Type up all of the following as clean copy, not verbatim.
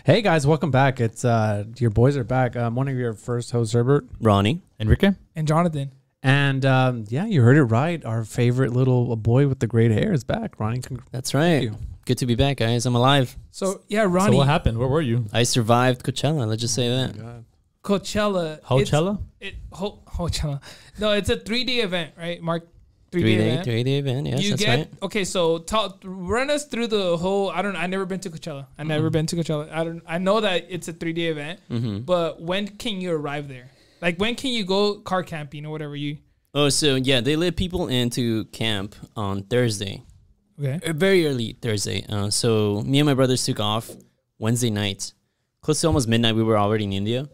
Hey guys, welcome back. It's your boys are back. One of your first hosts, Herbert, Ronnie, Enrique, and Jonathan. And yeah, you heard it right. Our favorite little boy with the great hair is back. Ronnie, that's right. Good to be back, guys. I'm alive. So yeah, Ronnie. So what happened? Where were you? I survived Coachella. Let's just say that. Coachella. Coachella? Coachella. No, it's a 3-day event, right, Mark? 3-day event. Yes, that's right. Okay, so run us through the whole. I've never been to Coachella. I've never been to Coachella. I know that it's a 3-day event, but when can you arrive there? Like, when can you go car camping or whatever you? Oh, so yeah, they let people into camp on Thursday. Okay. Very early Thursday. So me and my brothers took off Wednesday night. Close to almost midnight, we were already in India.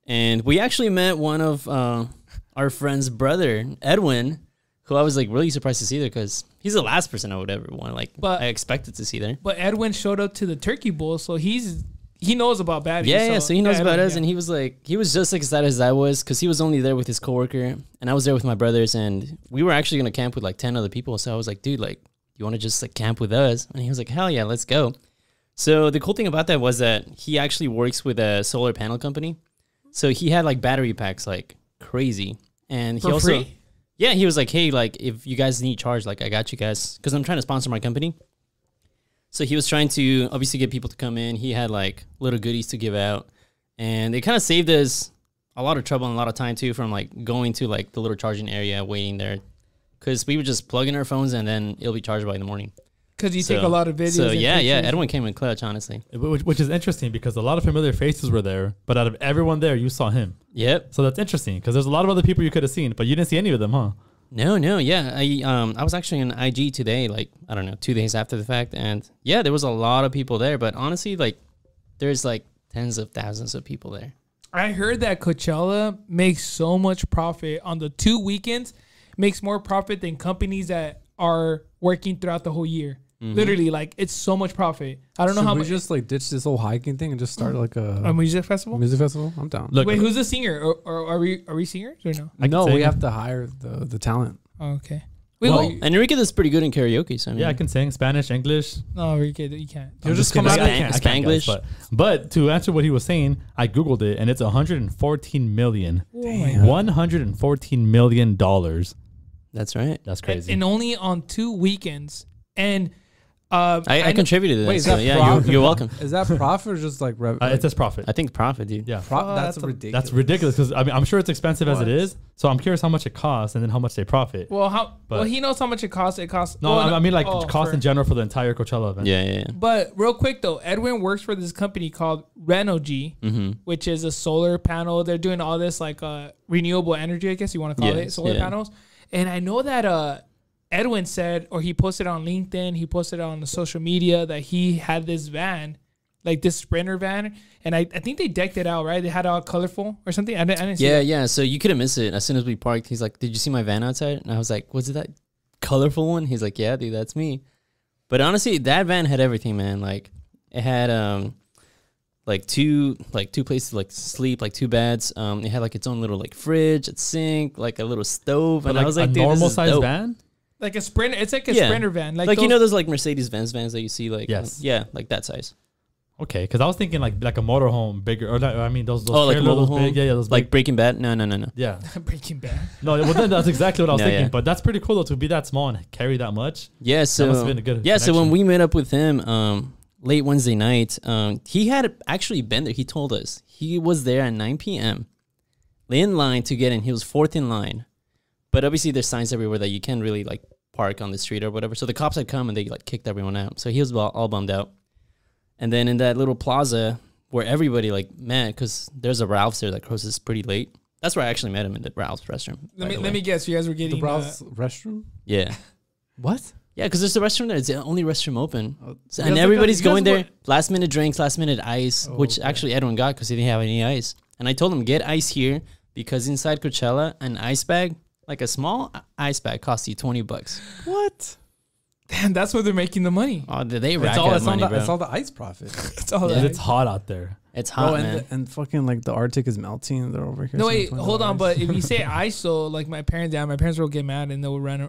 And we actually met one of our friend's brother, Edwin, who I was like really surprised to see there because he's the last person I would ever want. I expected to see there. But Edwin showed up to the Turkey Bowl, so he knows about baddies. Yeah, so he knows about us, and he was just as excited as I was because he was only there with his coworker, and I was there with my brothers, and we were actually gonna camp with like 10 other people. So I was like, dude, like, you want to just like camp with us? And he was like, hell yeah, let's go. So the cool thing about that was that he actually works with a solar panel company, so he had like battery packs like crazy, and he also free? Yeah, he was like, hey, like if you guys need charge, like I got you guys, because I'm trying to sponsor my company. So he was trying to obviously get people to come in. He had like little goodies to give out, and it kind of saved us a lot of trouble and a lot of time too from like going to like the little charging area, waiting there, because we would just plug in our phones and then it'll be charged by the morning. Because you take a lot of videos. So yeah, everyone came in clutch, honestly. Which is interesting because a lot of familiar faces were there, but out of everyone there, you saw him. Yep. So that's interesting because there's a lot of other people you could have seen, but you didn't see any of them, huh? No, yeah. I was actually on IG today, like, I don't know, 2 days after the fact. And yeah, there was a lot of people there. But honestly, like, there's like tens of thousands of people there. I heard that Coachella makes so much profit on the 2 weekends, makes more profit than companies that are working throughout the whole year. Literally, like, it's so much profit. I don't know how much. We just like ditch this whole hiking thing and just start like a music festival. Music festival. I'm down. Look, wait, who's the singer? Or are we singers or no? No, we have to hire the talent. Oh, okay. Enrique is pretty good in karaoke. So I mean, yeah, I can sing Spanish, English. No, Enrique, you can't. You'll just come out Spanglish. But to answer what he was saying, I googled it and it's 114 million. Oh $114 million. That's right. That's crazy. And only on 2 weekends. And I contributed to that. Wait, so yeah, you're welcome. Is that profit or just like revenue? It says profit. I think profit, dude. Yeah, that's ridiculous. That's ridiculous because I mean I'm sure it's expensive as it is. So I'm curious how much it costs and then how much they profit. Well, he knows how much it costs. It costs. No, I mean like cost in general for the entire Coachella event. Yeah. But real quick though, Edwin works for this company called Renogy, which is a solar panel. They're doing all this like renewable energy, I guess you want to call it, solar panels. And I know that Edwin said, or he posted on LinkedIn, he posted on the social media that he had this van, like this Sprinter van, and I think they decked it out, right? They had it all colorful or something. I didn't see that. Yeah. So you couldn't miss it. As soon as we parked, he's like, "Did you see my van outside?" And I was like, "Was it that colorful one?" He's like, "Yeah, dude, that's me." But honestly, that van had everything, man. Like it had like two places to like sleep, like 2 beds. It had like its own little like fridge, a sink, like a little stove, and like I was like, a "Dude, normal this is size dope." van." Like a Sprinter. It's like a Sprinter van. Like you know those like Mercedes-Benz vans that you see like. Yes. Yeah, like that size. Okay, because I was thinking like a motorhome bigger, or I mean those like a mobile home? Big, yeah, those like big. Breaking Bad. No. Yeah, Breaking Bad. No, well then that's exactly what I was thinking. Yeah. But that's pretty cool though to be that small and carry that much. Yeah, so that must have been a good so when connection. we met up with him late Wednesday night, he had actually been there. He told us he was there at 9 p.m. in line to get in. He was 4th in line, but obviously there's signs everywhere that you can't really like park on the street or whatever. So the cops had come and they like kicked everyone out. So he was all bummed out. And then in that little plaza where everybody like met, because there's a Ralph's there that closes pretty late. That's where I actually met him, in the Ralph's restroom. Let me guess. You guys were getting the Ralph's restroom. Yeah. What? Yeah, because there's a restroom there. It's the only restroom open. And everybody's going there. Last minute drinks, last minute ice, which actually Edwin got because he didn't have any ice. And I told him, get ice here because inside Coachella, an ice bag, like a small ice bag, costs you $20. What? Damn, that's where they're making the money. Oh, they rack up money, bro. It's all the ice profit. It's all It's hot out there. It's hot, man. And fucking like the Arctic is melting. They're over here. No, wait, hold on. But if you say ice, so like my parents will get mad and they will run.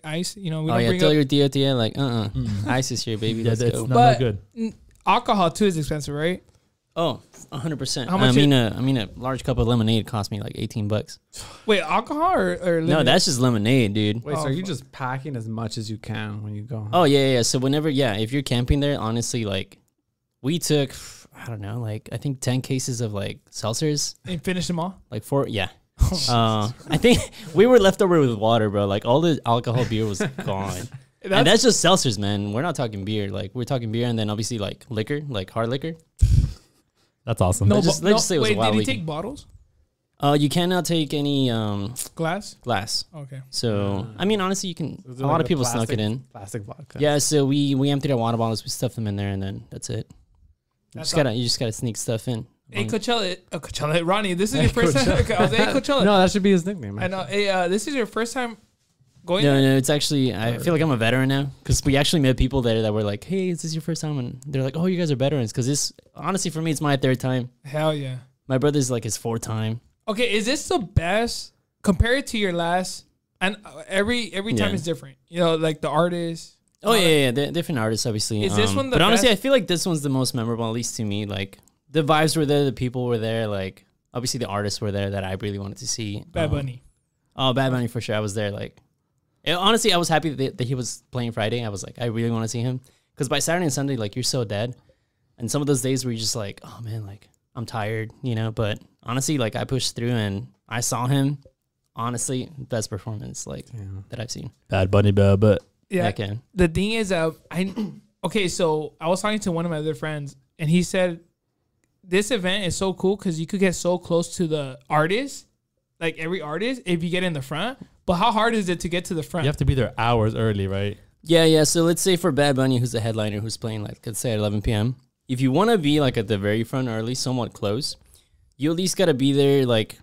Ice. You know, we don't bring tell up. your tia, like, ice is here, baby. Yeah, Let's it's go. not good. alcohol too is expensive, right? Oh, 100%. How much I mean, a large cup of lemonade cost me like $18. Wait, alcohol or lemonade? No, that's just lemonade, dude. Wait, so are you just packing as much as you can when you go? Oh, yeah. So whenever, if you're camping there, honestly, like, we took, I don't know, like, I think 10 cases of, like, seltzers. And finish them all? Like, 4, yeah. I think we were left over with water, bro. Like, all the alcohol beer was gone. And that's just seltzers, man. We're not talking beer. Like, we're talking beer and then obviously, like, liquor, like hard liquor. That's awesome. No, let's just say it was a wild did he weekend. take bottles? You cannot take any Glass? Okay. Okay. So I mean, honestly, you can. A lot of people snuck it in. Plastic vodka. Yeah. So we emptied our water bottles, we stuffed them in there, and then that's it. You just gotta sneak stuff in. Hey Coachella, Ronnie, this is your first time. I was like, hey Coachella. No, that should be his nickname. I know. Hey, this is your first time going. No, it's actually. I feel like I'm a veteran now because we actually met people there that were like, "Hey, is this your first time?" And they're like, "Oh, you guys are veterans." Because this, honestly, for me, it's my 3rd time. Hell yeah. My brother's like his 4th time. Okay, is this the best compared to your last? And every time is different. You know, like the artist. Oh yeah. They're different artists, obviously. Is this one the But honestly, best? I feel like this one's the most memorable, at least to me. Like the vibes were there, the people were there. Like obviously, the artists were there that I really wanted to see. Bad Bunny. Oh, Bad Bunny for sure. I was there. Like, honestly, I was happy that he was playing Friday. I was like, I really want to see him because by Saturday and Sunday, like you're so dead, and some of those days where you're just like, oh man, like I'm tired, you know. But honestly, like I pushed through and I saw him. Honestly, best performance like that I've seen. Bad Bunny, but Yeah. The thing is, okay, so I was talking to one of my other friends, and he said this event is so cool because you could get so close to the artist, like every artist, if you get in the front. But how hard is it to get to the front? you have to be there hours early, right? Yeah. So let's say for Bad Bunny, who's the headliner, who's playing like let's say at 11 p.m. If you want to be like at the very front or at least somewhat close, you at least got to be there like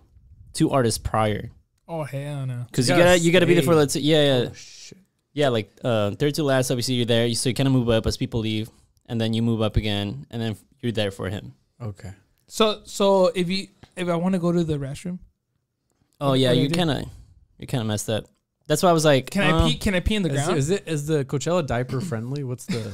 2 artists prior. Oh hell no! Because you gotta be there for let's say Oh, shit. yeah like 3rd to last. Obviously you're there, so you kind of move up as people leave, and then you move up again, and then you're there for him. Okay. So if I want to go to the restroom, Oh yeah, you're kind of messed up. That's why I was like, can I pee? Can I pee in the ground? Is the Coachella diper friendly? What's the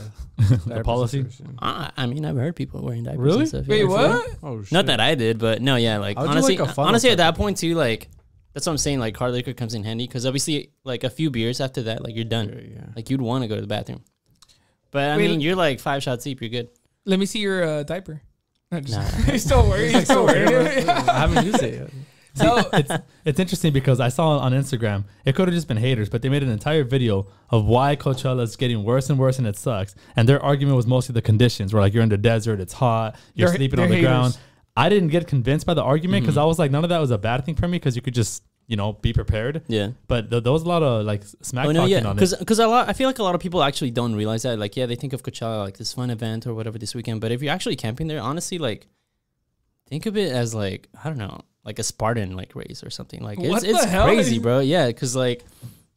The policy? situation? I mean, I've heard people wearing diapers Really? and stuff. Wait, yeah. what? Oh shit. Not that I did, but no, yeah, like I would do, honestly, like, a funnel honestly at type that point too, like that's what I'm saying. Like hard liquor comes in handy because obviously, like a few beers after that, like you're done. Yeah. Like you'd want to go to the bathroom. But I Wait, mean, you're like 5 shots deep. You're good. Let me see your diaper. No, just, Nah. he's still worried. He's still worried. I haven't used it yet. No, It's interesting because I saw on Instagram, it could have just been haters, but they made an entire video of why Coachella is getting worse and worse and it sucks. And their argument was mostly the conditions where like you're in the desert, it's hot, you're They're- sleeping they're on the haters. ground. I didn't get convinced by the argument because I was like, none of that was a bad thing for me because you could just, be prepared. Yeah. But there was a lot of like smack Oh no, talking yeah, on it. because I feel like a lot of people actually don't realize that. Like, yeah, they think of Coachella like this fun event or whatever this weekend, but if you're actually camping there, honestly, like, think of it as like I don't know, like a Spartan like race or something. Like What it's the hell? crazy, bro. Yeah, because like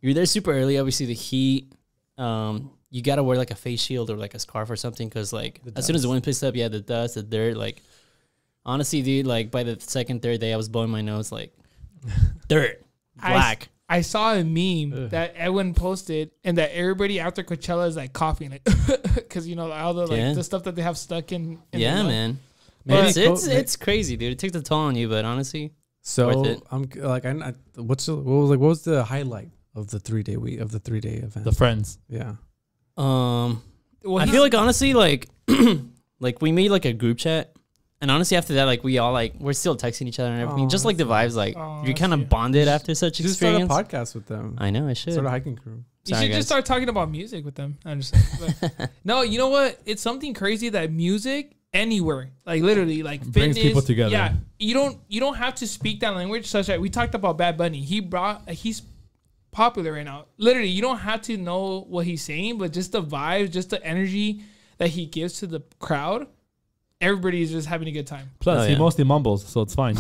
you're there super early. Obviously, the heat. You gotta wear like a face shield or like a scarf or something because like as soon as the wind picks up, the dust, the dirt. Like, honestly, dude, like by the 2nd, 3rd day, I was blowing my nose like dirt. Black. I saw a meme that Edwin posted, and that everybody after Coachella is like coughing, like because all the Yeah. the stuff that they have stuck in Yeah, their lung. man. Maybe It's crazy, dude. It takes a toll on you, but honestly, So Worth it. I'm like, what was the highlight of the 3-day event? The friends. Yeah. Well, I feel like honestly, like, like we made like a group chat, and honestly after that, like we all like we're still texting each other and everything. Oh, Just like the vibes, like Oh, you're I kind see. of bonded after such Just start a experience. podcast with them. I know I should. Start a hiking crew. you Sorry, should guys. just start talking about music with them. I'm just no, you know what? It's something crazy that music anywhere, like literally, like Brings fitness, people together. Yeah, you don't have to speak that language. Such that we talked about Bad Bunny. He's popular right now. Literally, you don't have to know what he's saying, but just the vibes, just the energy that he gives to the crowd. Everybody is just having a good time. Plus, Oh, he yeah. mostly mumbles, so it's fine.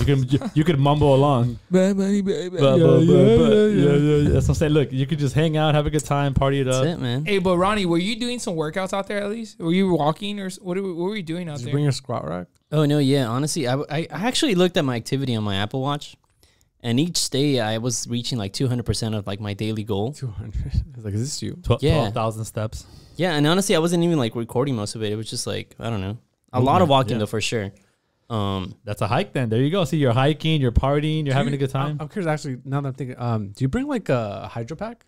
You could mumble along. Bad Bunny, baby. Yeah. That's what I'm saying. Look, you could just hang out, have a good time, party it That's up. it, man. Hey, but Ronnie, were you doing some workouts out there at least? Were you walking or what were you doing out Did you there? bring your squat rack? Oh no, yeah. Honestly, I actually looked at my activity on my Apple Watch, And each day I was reaching like 200% of like my daily goal. 200. I was like, is this you? 12,000 steps. Yeah, and honestly, I wasn't even like recording most of it. It was just like, I don't know, a lot of walking though for sure. That's a hike then. There you go. See, you're hiking, you're partying, you're having a good time. I'm curious actually, now that I'm thinking, do you bring like a hydro pack?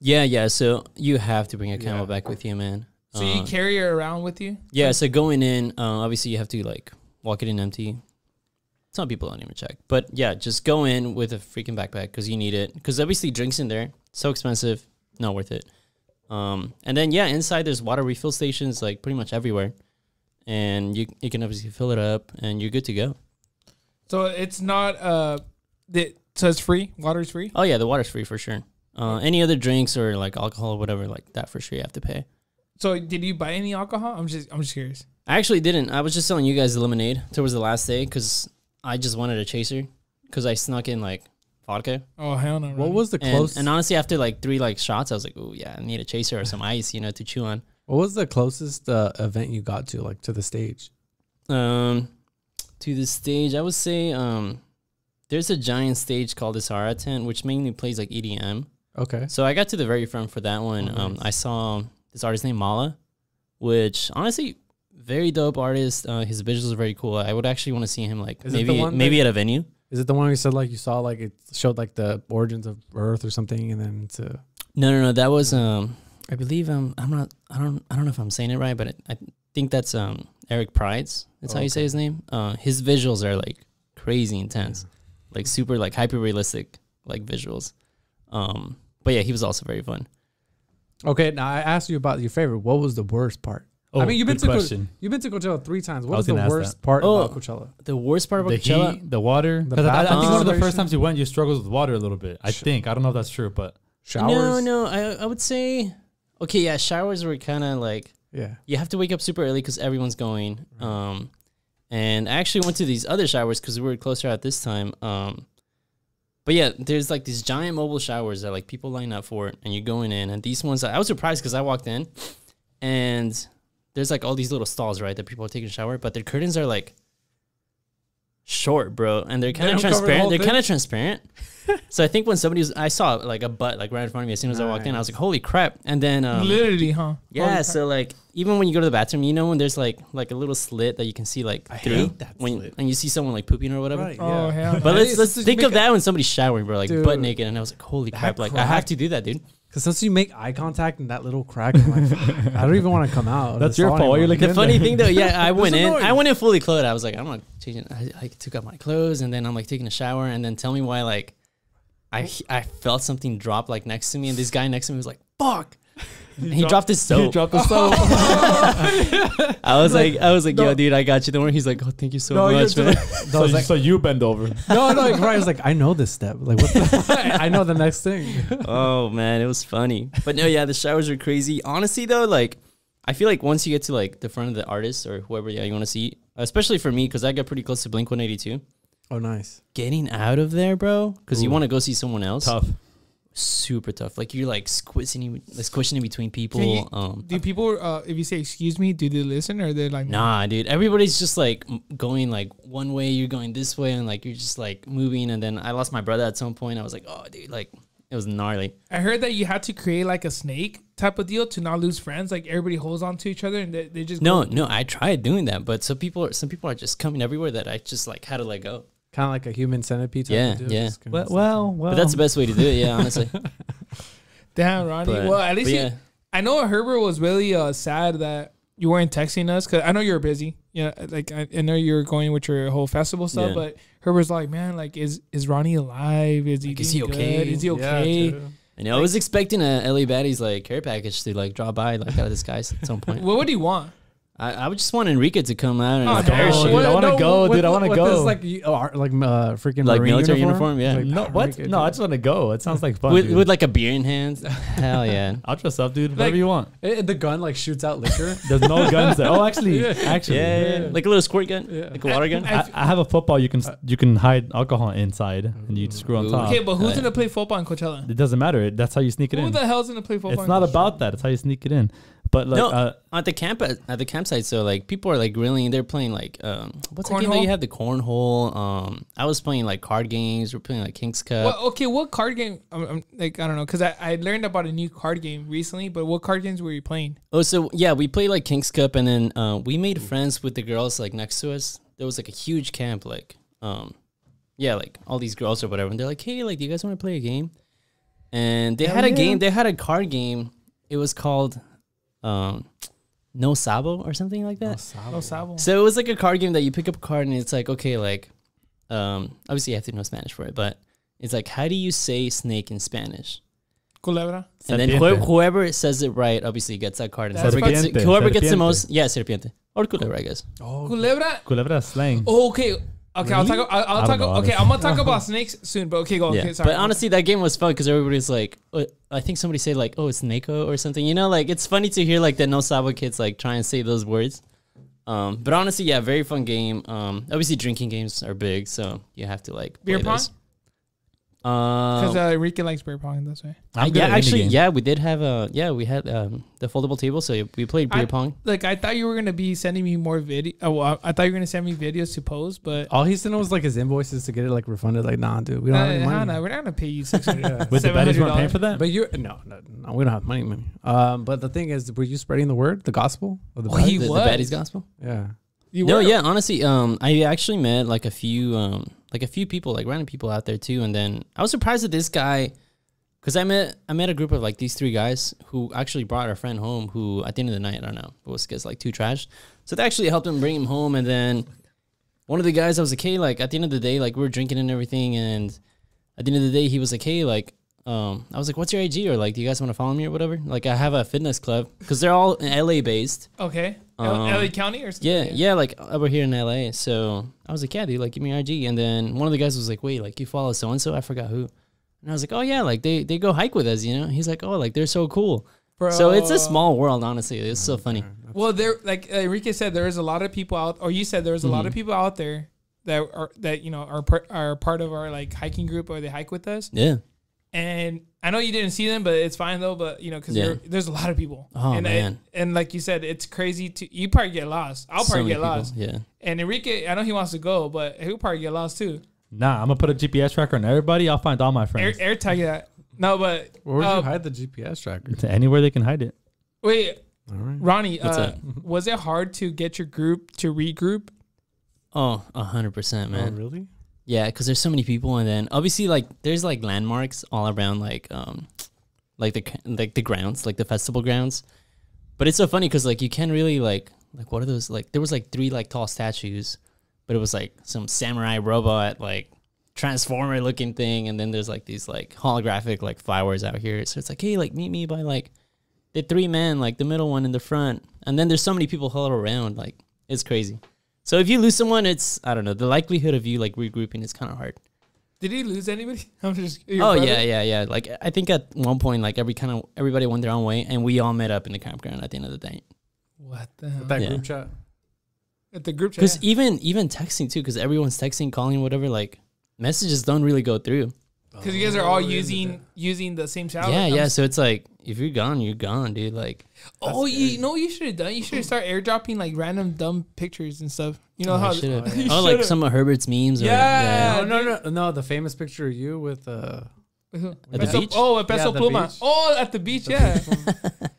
Yeah. So you have to bring a Camelback with you, man. So you carry it around with you? Yeah, so going in, obviously you have to like walk it in empty. Some people don't even check. But yeah, just go in with a freaking backpack because you need it. Because obviously drinks in there, so expensive, not worth it. And then yeah, inside there's water refill stations like pretty much everywhere. And you can obviously fill it up and you're good to go. So it's not, so it's free? Water's free? Oh yeah, the water's free for sure. Any other drinks or like alcohol or whatever like that for sure you have to pay. So did you buy any alcohol? I'm just curious. I actually didn't. I was just telling you guys the lemonade towards the last day because I just wanted a chaser because I snuck in like vodka. Oh hell no! What was the closest? And honestly, after like 3 like shots, I was like, oh yeah, I need a chaser or some ice, to chew on. What was the closest event you got to, like to the stage? To the stage, I would say there's a giant stage called the Sahara Tent, which mainly plays like EDM. Okay. So I got to the very front for that one. Oh, nice. I saw this artist named Mala, which honestly, very dope artist. His visuals are very cool. I would actually want to see him like maybe at a venue. Is it the one you said like you saw like it showed like the origins of Earth or something, and then to No. That was I believe I don't know if I'm saying it right, but I think that's Eric Prides. That's how you say his name. His visuals are like crazy intense, like super like hyper realistic like visuals. But yeah, he was also very fun. Okay, now I asked you about your favorite. What was the worst part? Oh, I mean, you've been to Coachella 3 times. What was the worst part about Coachella? The worst part about the Coachella? heat, the water. The Because I think one of the situation? first times you went, you struggled with water a little bit. I think. I don't know if that's true, but Showers? No. I would say, okay, yeah, showers were kind of like, Yeah. you have to wake up super early because everyone's going. Right. And I actually went to these other showers because we were closer at this time. But yeah, there's like these giant mobile showers that like people line up for, and you're going in. And these ones, I was surprised because I walked in, and there's like all these little stalls, right, that people are taking a shower, but their curtains are like short, bro, and they're kind of transparent. They're kind of transparent. So I think when I saw like a butt like right in front of me as soon as I walked in, I was like, holy crap. And then literally, huh? yeah, so like even when you go to the bathroom, when there's like a little slit that you can see like through and you see someone like pooping or whatever. Right, Oh hell! But let's think of that when somebody's showering, bro, like butt naked, and I was like, holy crap, like I have to do that, dude. Because since you make eye contact in that little crack, I'm like, I don't even want to come out. That's your fault. You're looking The funny thing though, I went in. annoying. I went in fully clothed. I was like, I'm not changing. I took off my clothes, and then I'm like taking a shower, and then tell me why like I felt something drop like next to me, and this guy next to me was like, "Fuck!" And he dropped his soap. He dropped the soap. I was like, yo, dude, I got you. Don't worry. He's like, oh, thank you so much, man. So you bend over. No, like, right. I was like, I know this step. Like, what the? I know the next thing. Oh man, it was funny. But no, yeah, the showers are crazy. Honestly, though, like, I feel like once you get to like the front of the artist or whoever, you want to see, especially for me, because I got pretty close to Blink 182. Oh, nice. Getting out of there, bro, because you want to go see someone else. Tough. Super tough. Like you're like squishing in between people. Do people, if you say excuse me, do they listen or they're like, Nah, dude. Everybody's just like going like one way. You're going this way, and like you're just like moving. And then I lost my brother at some point. I was like, oh, dude, like it was gnarly. I heard that you had to create like a snake type of deal to not lose friends. Like everybody holds on to each other, and they just no. I tried doing that, but some people are just coming everywhere that I just like had to let go. Kind of like a human centipede. Yeah. Well. But that's the best way to do it. Yeah, honestly. Damn, Ronnie. Well, at least I know Herbert was really sad that you weren't texting us because I know you're busy. Yeah, like I know you're going with your whole festival stuff, Yeah. but Herbert's like, man, like is Ronnie alive? Is he Like, is he okay? Is he okay? Yeah, I know. I was expecting a LA Baddies like care package to like drop by like out of the skies at some point. What would he want? I would just want Enrique to come out and Oh, like, no. parachute. Dude, I want to go, dude. I want to What go. this, like freaking Like Marine military uniform, yeah. Like, No, what? freaking- No, I just want to go. It sounds like fun. with like a beer in hand. Hell yeah. I'll dress up, dude. Whatever you want. The gun like shoots out liquor. There's no guns there. Oh, actually, Yeah. Like a little squirt gun, Yeah. like a water gun. I have a football. You can hide alcohol inside, and you screw on Ooh. top. Okay, but who's gonna play football in Coachella? It doesn't matter. That's how you sneak it Who in. the hell's gonna play football? It's not about that. It's how you sneak it in. But like, no, at the campsite, so like people are like grilling. They're playing like what's the game that you have? The cornhole. I was playing like card games. We're playing like King's Cup. Well, okay, what card game? I'm like I don't know, because I learned about a new card game recently. But what card games were you playing? Oh, so yeah, we played like King's Cup, and then we made friends with the girls like next to us. There was like a huge camp, like yeah, like all these girls or whatever, and they're like, hey, like, do you guys want to play a game? And they had a game. They had a card game. It was called No Sabo or something like that. No Sabo. So it was like a card game that you pick up a card and it's like, okay, like obviously you have to know Spanish for it, but it's like, how do you say snake in Spanish? Culebra. And then whoever says it right obviously gets that card. And whoever gets the most, serpiente or culebra, I guess. Oh, culebra. Culebra slang. Oh, okay. Okay, really? I'll talk. Okay, I'm gonna talk about snakes soon. But okay, go. Yeah. Okay, sorry. But honestly, that game was fun because everybody's like, I think somebody said like, oh, it's Neko or something. You know, like it's funny to hear like the No Sabo kids like try and say those words. But honestly, yeah, very fun game. Obviously, drinking games are big, so you have to like beer pong. Those. Because Enrique likes beer pong this way. Yeah, we did have we had the foldable table, so we played beer pong. Like I thought you were gonna be sending me more video. Oh, well, I thought you were gonna send me videos to post, but all he sent was like his invoices to get it like refunded. Like, nah, dude, we don't have any money. We're not gonna pay you $600. With the baddies weren't paying for that. But no, we don't have money. But the thing is, were you spreading the word, the gospel of the the baddies gospel? Yeah. Honestly, I actually met like a few people, like random people out there too. And then I was surprised that this guy, because I met a group of like these 3 guys who actually brought our friend home, who at the end of the night, I don't know, was gets like too trashed. So they actually helped him bring him home. And then one of the guys, I was like, hey, like at the end of the day, like we were drinking and everything. And at the end of the day, he was like, hey, like, I was like, what's your IG? Or like, do you guys want to follow me or whatever? Like I have a fitness club because they're all LA based. Okay. LA County or something? Yeah, like over here in LA. So I was like, yeah, dude, like give me your IG. And then one of the guys was like, wait, like you follow so and so? I forgot who. And I was like, oh yeah, like they go hike with us, you know? He's like, oh, like they're so cool. Bro. So it's a small world, honestly. It's so funny. Well, there, like Enrique said, there is a lot of people out, or you said there was a lot of people out there that are part of our like hiking group, or they hike with us. Yeah. And I know you didn't see them, but it's fine though. But because there's a lot of people. Oh man! And like you said, it's crazy you probably get lost. I'll probably get lost. Yeah. And Enrique, I know he wants to go, but he'll probably get lost too. Nah, I'm gonna put a GPS tracker on everybody. I'll find all my friends. Air tag that. No, but where would you hide the GPS tracker? To anywhere they can hide it. Wait, Ronnie, was it hard to get your group to regroup? Oh, 100%, man. Oh, really? Yeah, because there's so many people, and then obviously like there's like landmarks all around like the grounds, like the festival grounds. But it's so funny because like you can't really like what are those, like there was like 3 like tall statues, but it was like some samurai robot like transformer looking thing, and then there's like these like holographic like flowers out here. So it's like, hey, like meet me by like the 3 men, like the middle one in the front, and then there's so many people huddled around, like it's crazy. So if you lose someone, it's, I don't know, the likelihood of you like regrouping is kind of hard. Did he lose anybody? Yeah. Like I think at one point, like everybody went their own way, and we all met up in the campground at the end of the day. What the hell? That group chat. At the group chat. Because even texting too, because everyone's texting, calling, whatever. Like messages don't really go through. Because you guys are all using the same shower. Yeah. So it's like if you're gone, you're gone, dude. Like, you know what you should have done? You should have started airdropping like random dumb pictures and stuff. You know how? Like some of Herbert's memes. Yeah. No. The famous picture of you with at the beach. Oh, at Peso Pluma. Beach. Oh, at the beach. Yeah.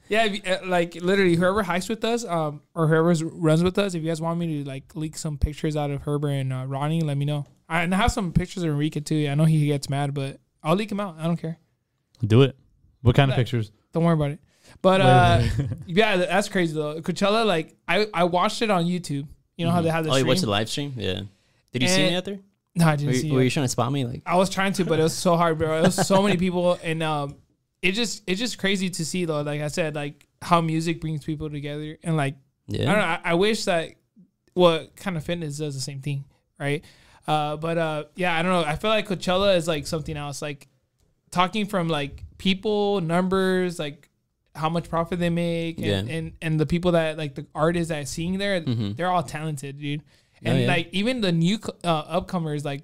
Yeah. Like literally, whoever hikes with us, or whoever runs with us, if you guys want me to like leak some pictures out of Herbert and Ronnie, let me know. I have some pictures of Enrique too. I know he gets mad, but I'll leak him out. I don't care. Do it. What kind of pictures? Don't worry about it. But yeah, that's crazy though. Coachella, like I watched it on YouTube. You know how they have the stream? You watched the live stream? Yeah. Did you see me out there? No, I didn't see you. Were you trying to spot me? Like I was trying to, but it was so hard, bro. It was so many people, and it's just crazy to see though. Like I said, like how music brings people together, and like I don't know. I wish that what kind of fitness does the same thing, right? But yeah, I don't know. I feel like Coachella is like something else. Like talking from like people, numbers, like how much profit they make, and the people that like the artists that I seeing there, they're all talented, dude. And like even the new upcomers, like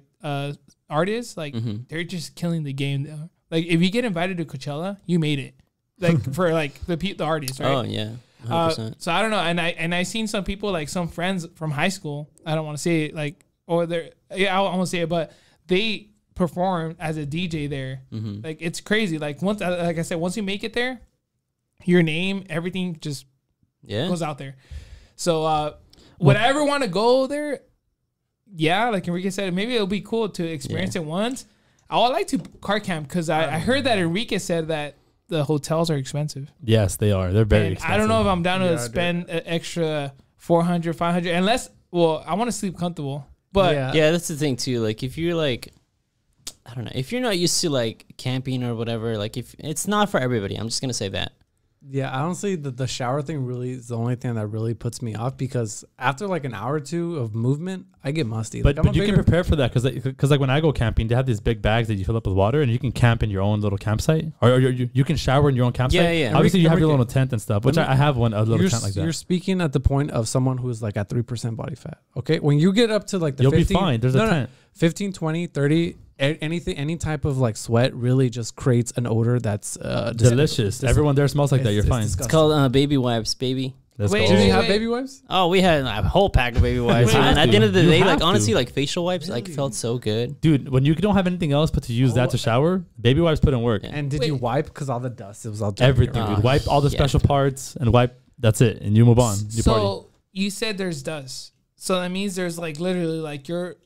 artists, like they're just killing the game though. Like if you get invited to Coachella, you made it. Like for like the artists, right? Oh yeah. 100%. I don't know, and I seen some people, like some friends from high school. I don't want to say it, like, or they're, yeah, I won't say it, but they perform as a DJ there. Mm-hmm. Like, it's crazy. Like, once, like I said, once you make it there, your name, everything just goes out there. So would I ever want to go there? Yeah, like Enrique said, maybe it'll be cool to experience it once. I would like to car camp because I heard that Enrique said that the hotels are expensive. Yes, they are. They're very expensive. I don't know if I'm down to spend an extra 400, 500, unless, well, I want to sleep comfortable. But yeah, that's the thing too. Like, if you're like, I don't know, if you're not used to like camping or whatever, like, if it's not for everybody, I'm just gonna say that. Yeah, honestly, the shower thing really is the only thing that really puts me off, because after like an hour or two of movement, I get musty. But, like, but you can prepare for that because like when I go camping, they have these big bags that you fill up with water, and you can camp in your own little campsite, or you can shower in your own campsite. Yeah. Obviously, you have your little tent and stuff, which I have a little tent like that. You're speaking at the point of someone who's like at 3% body fat. Okay, when you get up to like the You'll 15, be fine. There's a tent. 15, 20, 30. Anything, any type of like sweat really just creates an odor that's delicious. Everyone there smells like that. You're fine. It's called baby wipes, baby. Wait, Did you have baby wipes? Oh, we had a whole pack of baby wipes. And at the end of the You day, have like, to. honestly, like facial wipes, like, felt so good. Dude, when you don't have anything else but to use that to shower, baby wipes put in work. Yeah. And did you wipe? Because all the dust, it was all Everything, dude. Wipe all the special parts and wipe. That's it, and you move on. You party. so you said there's dust, so that means there's like literally like you're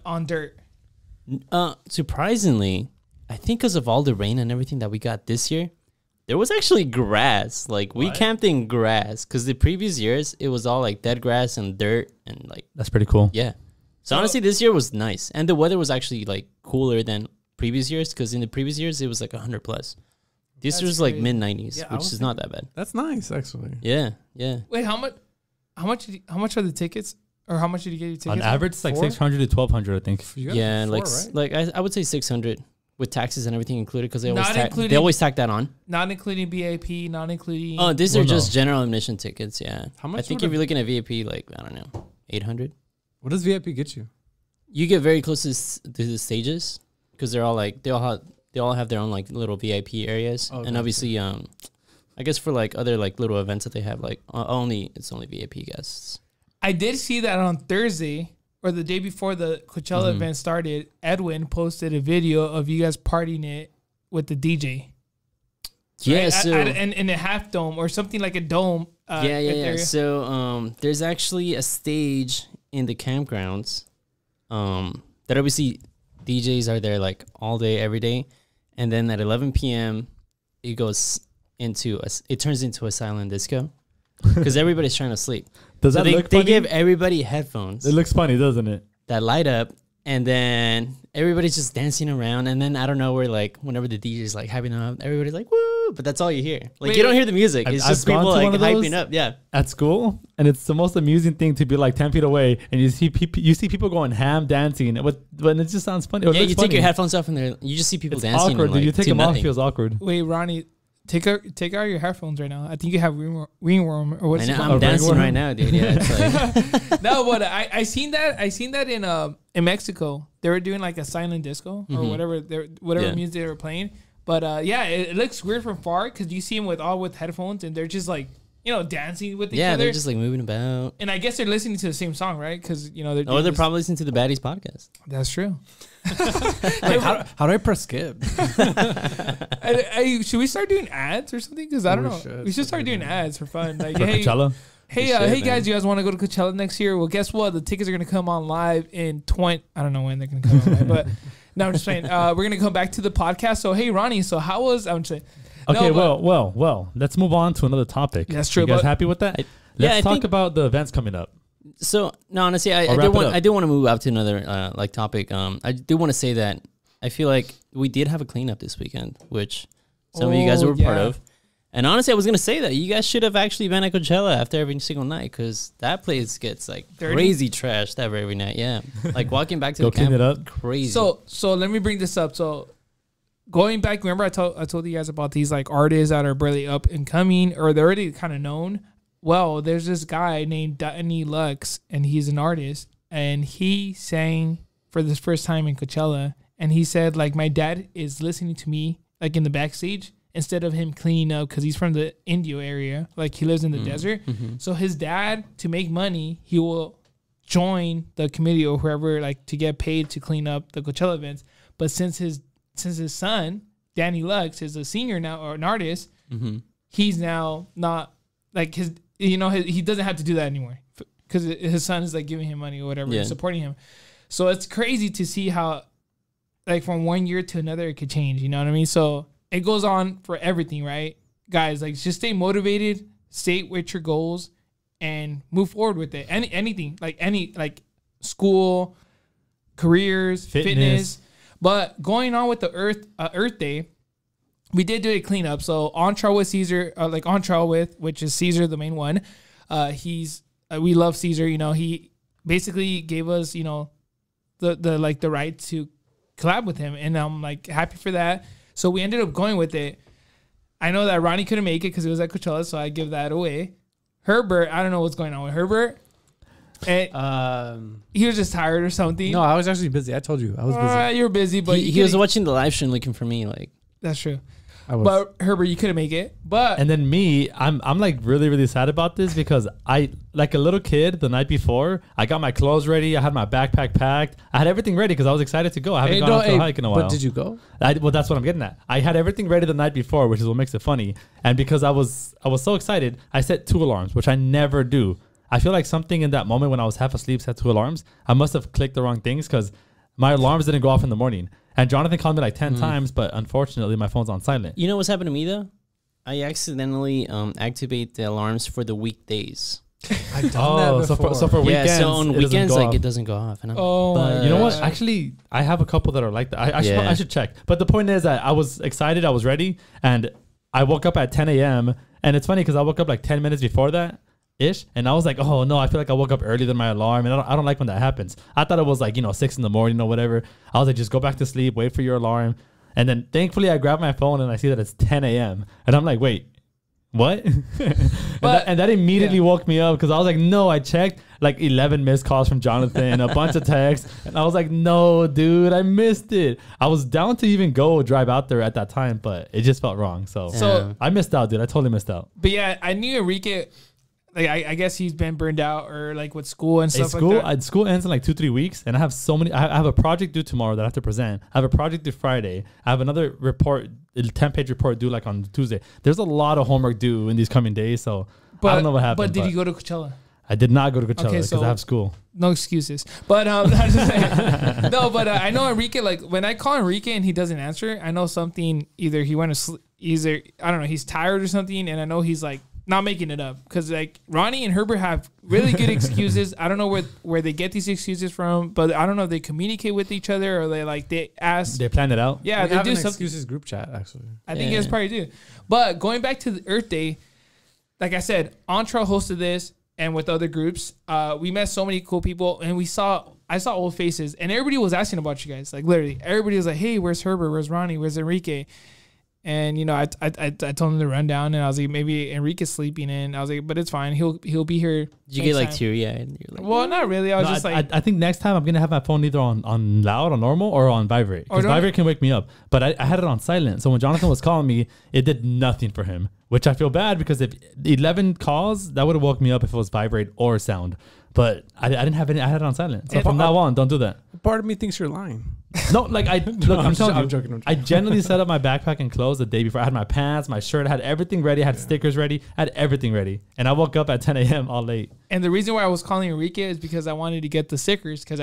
on dirt. Surprisingly, I think because of all the rain and everything that we got this year, there was actually grass. Like, we camped in grass, because the previous years it was all like dead grass and dirt and like. That's pretty cool. Yeah. So honestly, this year was nice, and the weather was actually like cooler than previous years, because in the previous years it was like 100 plus. This year's like mid 90s, which is not that bad. That's nice, actually. Yeah. Wait, how much are the tickets, or how much did you get your tickets? On average, it's like 4? 600 to 1200, I think. Yeah, four, like right? like I would say 600 with taxes and everything included, because Not they always tack that on. Not including VIP, not including. Oh, these are just general admission tickets. Yeah. How much I think would if you're looking at VIP, like, I don't know, 800. What does VIP get you? You get very close to the stages, because they're all like they all have their own like little VIP areas, and obviously I guess for like other like little events that they have, like it's only VIP guests. I did see that on Thursday, or the day before the Coachella event started. Edwin posted a video of you guys partying it with the DJ. Yeah, right? so in a half dome or something like a dome. Yeah. So there's actually a stage in the campgrounds. That obviously DJs are there like all day, every day, and then at 11 p.m. it turns into a silent disco, because everybody's trying to sleep. Does that look they funny? give everybody headphones It looks funny, doesn't it? that light up, and then everybody's just dancing around, and then I don't know where, like, whenever the DJ's like hyping up, everybody's like woo, but that's all you hear. Like, Wait, you don't hear the music. It's I've just gone people to like one of those. hyping up. Yeah. At school, and it's the most amusing thing to be like 10 feet away, and you see people going ham dancing, but it just sounds funny. Yeah, you take your headphones off, and you just see people It's dancing. awkward. And, like, Dude. You take to them off, nothing. it feels awkward. Wait, Ronnie, take out your headphones right now. I think you have ringworm or what's I it know, called? I'm dancing ringworm? right now, dude. Yeah, it's like, No, but I seen that in Mexico. They were doing like a silent disco or whatever music they were playing. But it looks weird from far, because you see them with headphones, and they're just like, dancing with each other. they're just like moving about. And I guess they're listening to the same song, right? Because they're doing They're probably listening to the Baddies podcast. That's true. Like, how do I press skip? Should we start doing ads or something? Because I don't know. should. We should start doing ads for fun. Like, For hey, Coachella? hey, man. guys, you guys want to go to Coachella next year? Well, guess what? The tickets are gonna come on live in 20. I don't know when they're gonna come on live, but no, I'm just saying. We're gonna come back to the podcast. So hey, Ronnie. So how was? I'm saying. Okay, No, but- well. Let's move on to another topic. That's true, You guys but- happy with that? I Let's talk think- about the events coming up. So no, honestly, I wrap do it want up. I do want to move out to another like topic. I do want to say that I feel like we did have a cleanup this weekend, which some of you guys Oh, were part yeah. of. And honestly, I was gonna say that you guys should have actually been at Coachella after every single night, because that place gets like Dirty? crazy trashed every night. Yeah, like walking back to Go the camp, clean it up. crazy. So let me bring this up. So going back, remember I told you guys about these like artists that are barely up and coming, or they're already kind of known. Well, there's this guy named Danny Lux, and he's an artist, and he sang for this first time in Coachella, and he said like, my dad is listening to me like in the backstage, instead of him cleaning up, because he's from the Indio area, like he lives in the desert. So his dad, to make money, he will join the committee or whoever, like, to get paid to clean up the Coachella events. But since his son, Danny Lux, is a singer now or an artist, he's now not like he doesn't have to do that anymore because his son is like giving him money or whatever, supporting him. So it's crazy to see how, like, from one year to another, it could change. You know what I mean? So it goes on for everything, right? Guys, like, just stay motivated, stay with your goals, and move forward with it. Anything, like school, careers, fitness. But going on with the Earth Day, we did do a cleanup. So on trial with Caesar, which is Caesar, the main one. We love Caesar. You know, he basically gave us, you know, the right to collab with him, and I'm like happy for that. So we ended up going with it. I know that Ronnie couldn't make it because it was at Coachella, so I give that away. Herbert, I don't know what's going on with Herbert. And he was just tired or something. No, I was actually busy. I told you I was busy. You were busy, but he was watching the live stream looking for me. Like, that's true. But Herbert, you couldn't make it. But and then me, I'm like really, really sad about this because I, like a little kid, the night before, I got my clothes ready. I had my backpack packed. I had everything ready because I was excited to go. I haven't gone out to a hike in a while. But did you go? Well, that's what I'm getting at. I had everything ready the night before, which is what makes it funny. And because I was so excited, I set 2 alarms, which I never do. I feel like something in that moment when I was half asleep set 2 alarms. I must have clicked the wrong things because my alarms didn't go off in the morning. And Jonathan called me like 10 times, but unfortunately my phone's on silent. You know what's happened to me though? I accidentally activate the alarms for the weekdays. I've done that before. So for weekends, so on weekends, like, it doesn't go off. And I'm like, you know what? Actually, I have a couple that are like that. I should check. But the point is that I was excited, I was ready, and I woke up at 10 a.m. And it's funny because I woke up like 10 minutes before that. And I was like, oh no, I feel like I woke up earlier than my alarm, and I don't like when that happens. I thought it was like, 6 in the morning or whatever. I was like, just go back to sleep, wait for your alarm. And then thankfully I grab my phone and I see that it's 10 a.m. and I'm like, wait, what? and that immediately woke me up because I was like, no, I checked like 11 missed calls from Jonathan, a bunch of texts, and I was like, no, dude, I missed it. I was down to even go drive out there at that time, but it just felt wrong. So I missed out, dude. I totally missed out. But yeah, I knew Enrique. Like, I guess he's been burned out or like with school and stuff like that. School ends in like 2-3 weeks, and I have so many. I have a project due tomorrow that I have to present. I have a project due Friday. I have another report, a 10-page report due like on Tuesday. There's a lot of homework due in these coming days, so I don't know what happened. But did you go to Coachella? I did not go to Coachella because I have school. No excuses. But I'm just saying. No, but I know Enrique, like when I call Enrique and he doesn't answer, I know something, either he went to sleep, I don't know, he's tired or something, and I know he's like, not making it up, because like Ronnie and Herbert have really good excuses. I don't know where they get these excuses from, but I don't know if they communicate with each other or they ask. They plan it out. Yeah, they do an some excuses group chat actually. I think it's probably do. But going back to the Earth Day, like I said, Entra hosted this, and with other groups, we met so many cool people, and I saw old faces, and everybody was asking about you guys. Like literally, everybody was like, "Hey, where's Herbert? Where's Ronnie? Where's Enrique?" And I told him to run down, and I was like, maybe Enrique's sleeping in. I was like, but it's fine. He'll be here. Did you get like teary-eyed? Like, well, not really. I was just like, I think next time I'm gonna have my phone either on loud, on normal, or on vibrate. Because vibrate can wake me up. But I had it on silent, so when Jonathan was calling me, it did nothing for him, which I feel bad because if 11 calls, that would have woke me up if it was vibrate or sound. But I didn't have any. I had it on silent. So from now on, don't do that. Part of me thinks you're lying. No, like I'm joking. I generally set up my backpack and clothes the day before. I had my pants, my shirt, I had everything ready. I had stickers ready. I had everything ready. And I woke up at 10 a.m. all late. And the reason why I was calling Enrique is because I wanted to get the stickers, because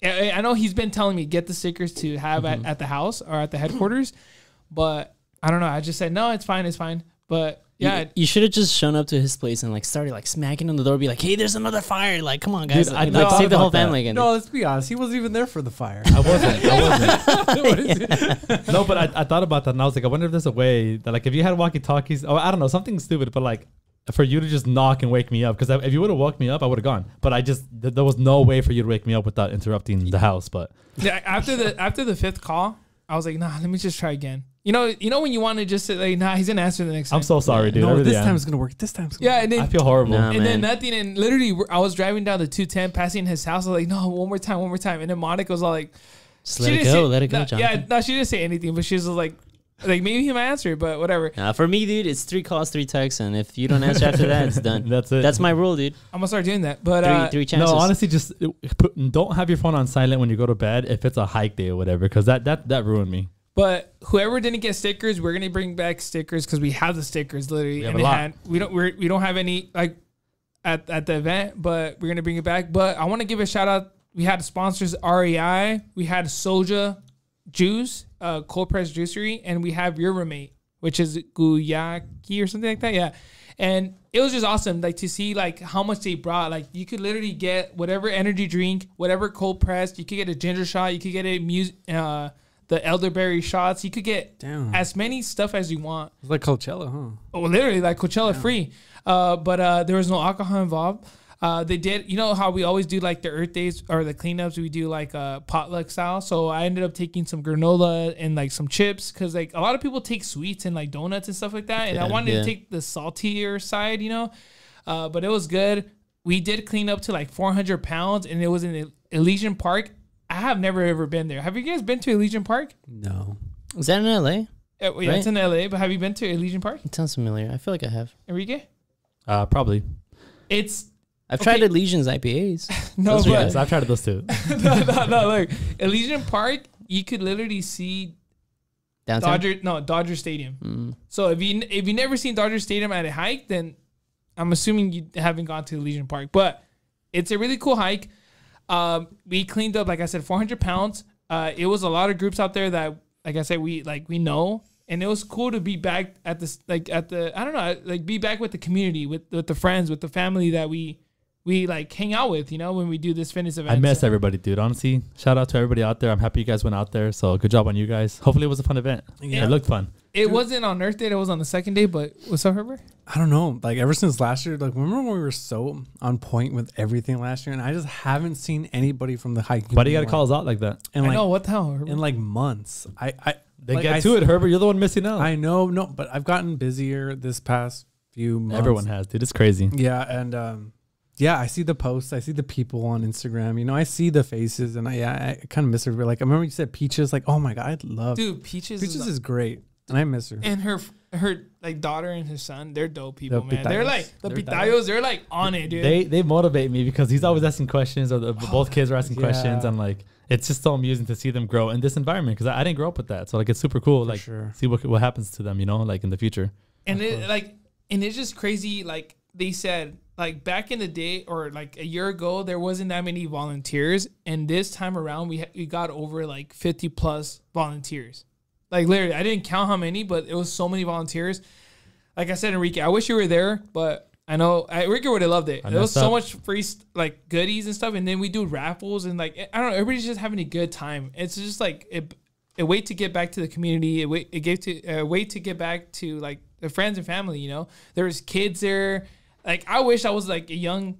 I know he's been telling me get the stickers to have at the house or at the headquarters, but I don't know. I just said, no, it's fine. But yeah, you should have just shown up to his place and like started like smacking on the door, be like, "Hey, there's another fire! Like, come on, guys! Dude, like save the whole family again." No, let's be honest. He wasn't even there for the fire. I wasn't. No, but I thought about that, and I was like, I wonder if there's a way that, like, if you had walkie-talkies, or I don't know, something stupid, but like for you to just knock and wake me up, because if you would have woke me up, I would have gone. But there was no way for you to wake me up without interrupting the house. But yeah, after the 5th call, I was like, nah, let me just try again. You know when you want to just say like, nah, he's gonna answer the next time. I'm so sorry, dude. No, this time's gonna work. This time's gonna work. And then I feel horrible. Nah, and then nothing. And literally, I was driving down the 210, passing his house. I was like, no, one more time. And then Monica was all like, just let it go, Jonathan. Yeah, no, she didn't say anything, but she was like, Like maybe he might answer, but whatever. For me, dude, it's 3 calls, 3 texts, and if you don't answer after that, it's done. That's it. That's my rule, dude. I'm gonna start doing that. But 3 chances. No, honestly, just don't have your phone on silent when you go to bed if it's a hike day or whatever, because that ruined me. But whoever didn't get stickers, we're gonna bring back stickers because we have the stickers literally. We have a lot. We don't have any like at the event, but we're gonna bring it back. But I want to give a shout out. We had sponsors REI, we had Soja Juice, cold pressed juicery, and we have your roommate, which is Guyaki or something like that. Yeah. And it was just awesome, like to see like how much they brought. Like you could literally get whatever energy drink, whatever cold pressed. You could get a ginger shot. You could get the elderberry shots. You could get as many stuff as you want. It's like Coachella, huh? Oh, literally like Coachella free. But there was no alcohol involved. They did, you know how we always do like the Earth Days or the cleanups, we do like a potluck style. So I ended up taking some granola and like some chips because like a lot of people take sweets and like donuts and stuff like that. And I wanted to take the saltier side, you know, but it was good. We did clean up to like 400 pounds and it was in Elysian Park. I have never ever been there. Have you guys been to Elysian Park? No. Is that in LA? Yeah, right? It's in LA, but have you been to Elysian Park? It sounds familiar. I feel like I have. Enrique? Probably. I've tried Elysian's IPAs. No, yes, I've tried those too. no. Look, Elysian Park, you could literally see Downtown? Dodger Stadium. So if you never seen Dodger Stadium at a hike, then I'm assuming you haven't gone to Elysian Park. But it's a really cool hike. We cleaned up, like I said, 400 pounds. It was a lot of groups out there that, like I said, we know. And it was cool to be back at this, like at the, I don't know, like be back with the community, with the friends, with the family that we like hang out with, you know, when we do this fitness event. I miss everybody, dude. Honestly, shout out to everybody out there. I'm happy you guys went out there. So good job on you guys. Hopefully it was a fun event. Yeah. It looked fun. It wasn't on Earth Day. It was on the second day. But what's up, Herbert? I don't know. Like ever since last year, like remember when we were so on point with everything last year, and I just haven't seen anybody from the hiking. Why do you got to call us out like that? And I know, what the hell, Herbert? In like months. They like, get to it, Herbert. You're the one missing out. I know, no, but I've gotten busier this past few months. Everyone has, dude. It's crazy. Yeah, and yeah, I see the posts. I see the people on Instagram. You know, I see the faces, and I kind of miss her. Like I remember you said Peaches. Like, oh my god, I love Peaches is great, and I miss her. And her like daughter and her son, they're dope people, man. They're like the pitayos. They're like on it, dude. They motivate me because he's always asking questions, or both kids are asking questions, and like. It's just so amusing to see them grow in this environment because I didn't grow up with that. So like it's super cool. Like see what happens to them, you know, like in the future. And it's just crazy. Like they said, like back in the day or like a year ago, there wasn't that many volunteers. And this time around, we got over like 50 plus volunteers. Like literally, I didn't count how many, but it was so many volunteers. Like I said, Enrique, I wish you were there, but I know Enrique would have loved it. There was so much free like goodies and stuff, and then we do raffles and like I don't know, everybody's just having a good time. It's just like a way to get back to the community. A way to get back to like the friends and family. You know, there was kids there. Like I wish I was like a young,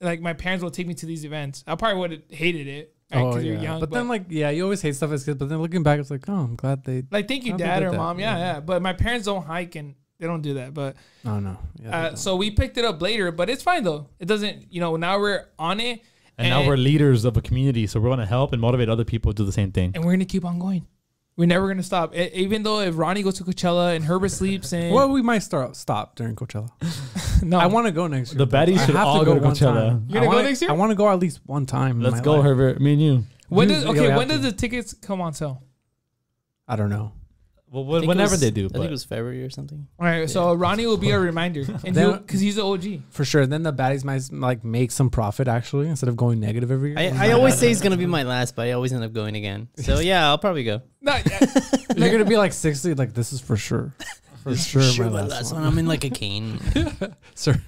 like my parents would take me to these events. I probably would have hated it. Right, you're young, but then like you always hate stuff as kids. But then looking back, it's like I'm glad they like thank you dad or mom. Yeah. But my parents don't hike and. They don't do that, but no. Yeah, so we picked it up later, but it's fine though. It doesn't, you know. Now we're on it, and now we're leaders of a community, so we're gonna help and motivate other people to do the same thing. And we're gonna keep on going. We're never gonna stop. Even though if Ronnie goes to Coachella and Herbert sleeps, and well, we might stop during Coachella. No, I want to go next year. The baddies should all go to Coachella. You're gonna go next year? I want to go at least one time. Let's go, Herbert. Me and you. When does the tickets come on sale? I don't know. Well, whenever they do. I think it was February or something. All right, so Ronnie will be a reminder, and because he's the OG for sure. Then the baddies might like make some profit actually instead of going negative every year. I always say it's gonna be my last, but I always end up going again. So yeah, I'll probably go. You're gonna be like 60. Like this is for sure, for sure my last one. I'm in like a cane. Sir.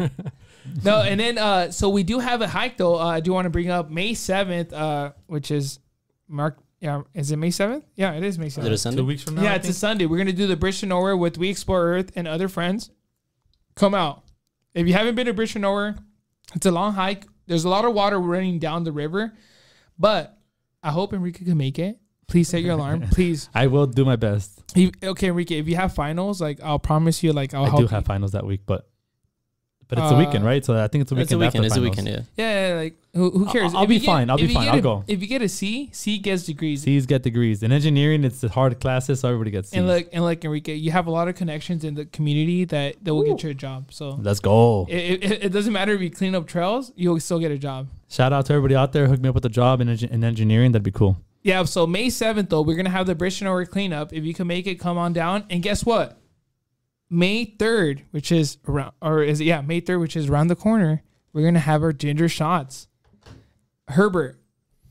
No, and then so we do have a hike though. I do want to bring up May 7th, which is Mark. Yeah, is it May 7th? Yeah, it is May 7th. Is it a Sunday? 2 weeks from now? Yeah, it's a Sunday. We're going to do the Bridge to Nowhere with We Explore Earth and other friends. Come out. If you haven't been to Bridge to Nowhere, it's a long hike. There's a lot of water running down the river, but I hope Enrique can make it. Please set your alarm, please. I will do my best. Okay, Enrique, if you have finals, like I'll promise you, like I'll help I do you. have finals that week, but But it's a weekend, right? So I think it's a weekend. It's a weekend. Yeah. Yeah, like who cares? I'll be fine. I'll be fine. I'll go. If you get a C, C gets degrees. C's get degrees. In engineering, it's the hard classes, so everybody gets C's. And like Enrique, you have a lot of connections in the community that will get you a job. So let's go. It doesn't matter if you clean up trails, you'll still get a job. Shout out to everybody out there. Hook me up with a job in engineering. That'd be cool. Yeah. So May 7th, though, we're gonna have the Bridge to Nowhere cleanup. If you can make it, come on down. And guess what? May 3rd, which is around, May 3rd, which is around the corner, we're going to have our ginger shots. Herbert,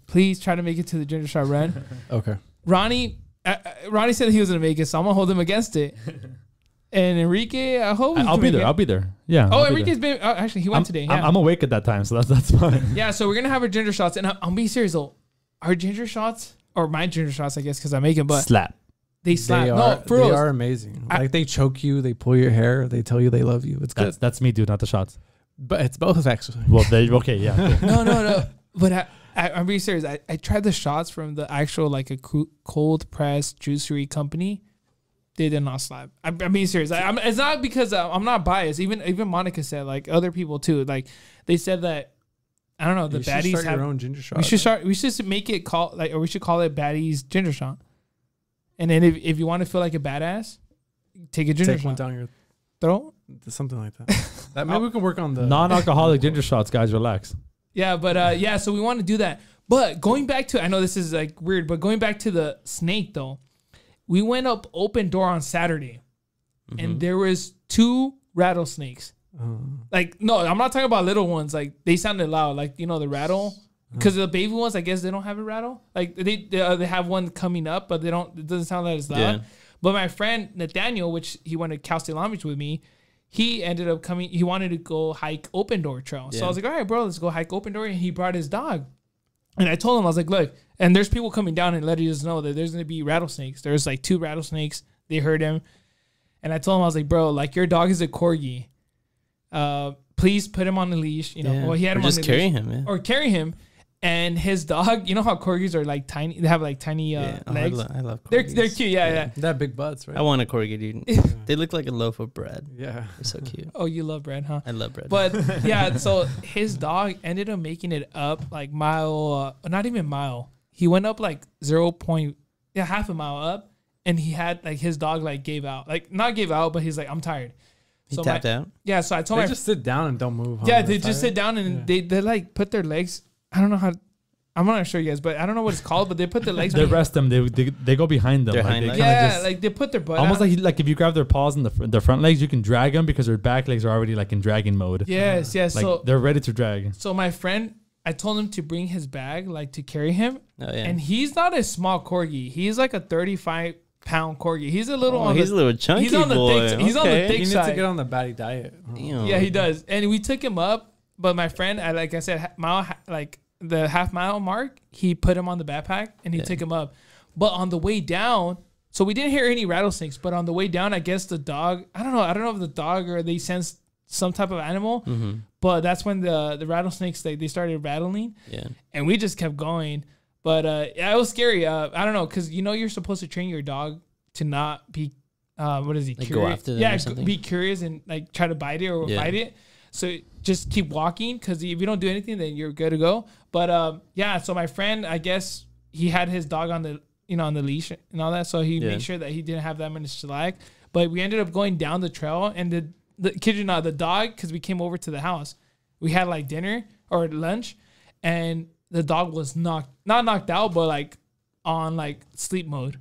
please try to make it to the ginger shot run. Okay. Ronnie said he was going to make it, so I'm going to hold him against it. And Enrique, I hope I'll be there. Yeah. Oh, Enrique's been, actually, he went today. Yeah. I'm awake at that time, so that's fine. Yeah, so we're going to have our ginger shots. And I'm being serious, though. Our ginger shots, or my ginger shots, I guess, because I make them, but slap. They slap. They are amazing. Like they choke you, they pull your hair, they tell you they love you. It's good. That's me, dude, not the shots. But it's both actually. Well, okay, yeah. No. But I'm being serious. I tried the shots from the actual like a cold press juicery company. They did not slap. I'm being serious. It's not because I'm not biased. Even Monica said, like other people too. Like they said that I don't know. The baddies start have your own ginger shot. We should make it or we should call it baddies ginger shot. And then if you want to feel like a badass, take a ginger shot. One down your throat. Something like that. Maybe we can work on the non-alcoholic ginger shots, guys. Relax. Yeah, but so we want to do that. But going back to, I know this is like weird, but going back to the snake though, we went up Open Door on Saturday, and there was 2 rattlesnakes. Like no, I'm not talking about little ones. Like they sounded loud, like the rattle. Because the baby ones, I guess they don't have a rattle. Like they have one coming up, but they don't. It doesn't sound that as loud. Yeah. But my friend Nathaniel, which he went to Cal State Long Beach with me, he ended up coming. He wanted to go hike Open Door Trail. So I was like, all right, bro, let's go hike Open Door. And he brought his dog. And I told him, I was like, look, and there's people coming down and letting us know that there's going to be rattlesnakes. There's like 2 rattlesnakes. They heard him. And I told him, I was like, bro, like your dog is a corgi. Please put him on the leash. Well, he had him on the leash. Or carry him. And his dog, you know how corgis are like tiny? They have like tiny legs. I love corgis. They're cute, yeah. They have big butts, right? I want a corgi, dude. They look like a loaf of bread. Yeah. They're so cute. Oh, you love bread, huh? I love bread. But yeah, so his dog ended up making it up like mile, not even mile. He went up like half a mile up. And he had like his dog like gave out. Like not gave out, but he's like, I'm tired. He tapped out? Yeah, so I told him. They just sit down and don't move. Yeah, they just sit down and they like put their legs. I don't know how. I'm not sure you guys, but I don't know what it's called. But they put their legs. They rest them. They go behind them. Like they put their butt. Almost like if you grab their paws and their front legs, you can drag them because their back legs are already like in dragging mode. Yes. Like so they're ready to drag. So my friend, I told him to bring his bag, like to carry him. Oh, yeah. And he's not a small corgi. He's like a 35-pound corgi. He's a little. He's a little chunky. He's on the boy. thick. He's on the thick side. He needs to get on the batty diet. Yeah, he does. And we took him up, but my friend, like I said, the half-mile mark, he put him on the backpack and he took him up. But on the way down, so we didn't hear any rattlesnakes. But on the way down, I guess the dog. I don't know if the dog or they sensed some type of animal. Mm-hmm. But that's when the rattlesnakes they started rattling. Yeah. And we just kept going. But it was scary. I don't know, because you're supposed to train your dog to not be what is he? Like go after them or something? Be curious and like try to bite it or fight it. So just keep walking, because if you don't do anything, then you're good to go. But so my friend, I guess he had his dog on the on the leash and all that, so he made sure that he didn't have that much slack. But we ended up going down the trail, and the kid you not, the dog, because we came over to the house, we had like dinner or lunch, and the dog was not knocked out, but like on like sleep mode,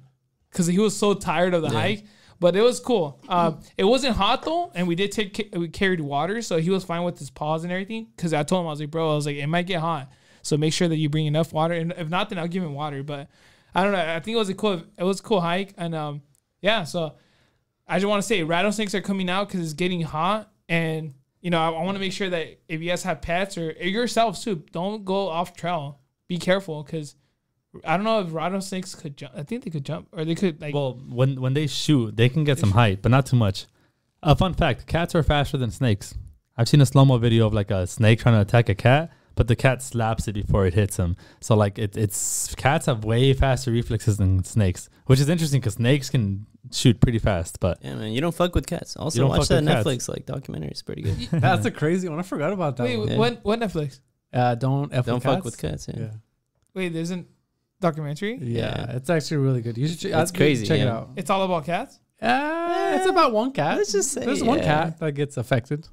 because he was so tired of the hike. But it was cool. It wasn't hot though, and we carried water, so he was fine with his paws and everything. Because I told him, I was like, it might get hot, so make sure that you bring enough water. And if not, then I'll give him water. But I don't know. I think it was a cool hike, and So I just want to say, rattlesnakes are coming out because it's getting hot, and I want to make sure that if you guys have pets or yourselves too, don't go off trail. Be careful, because I don't know if rattlesnakes could jump. I think they could jump, or they could like. Well, when they shoot, they can get some height, but not too much. A fun fact: cats are faster than snakes. I've seen a slow-mo video of like a snake trying to attack a cat, but the cat slaps it before it hits him. So like it's cats have way faster reflexes than snakes, which is interesting because snakes can shoot pretty fast. But yeah, man, you don't fuck with cats. Also, watch that Netflix like documentary. It's pretty good. That's a crazy one. I forgot about that. Wait, one. what Netflix? Don't fuck with cats. Yeah. Wait, there's a documentary. Yeah, it's actually really good. You should. It's crazy. Check it out. It's all about cats. It's about one cat. Let's just say there's one cat that gets affected.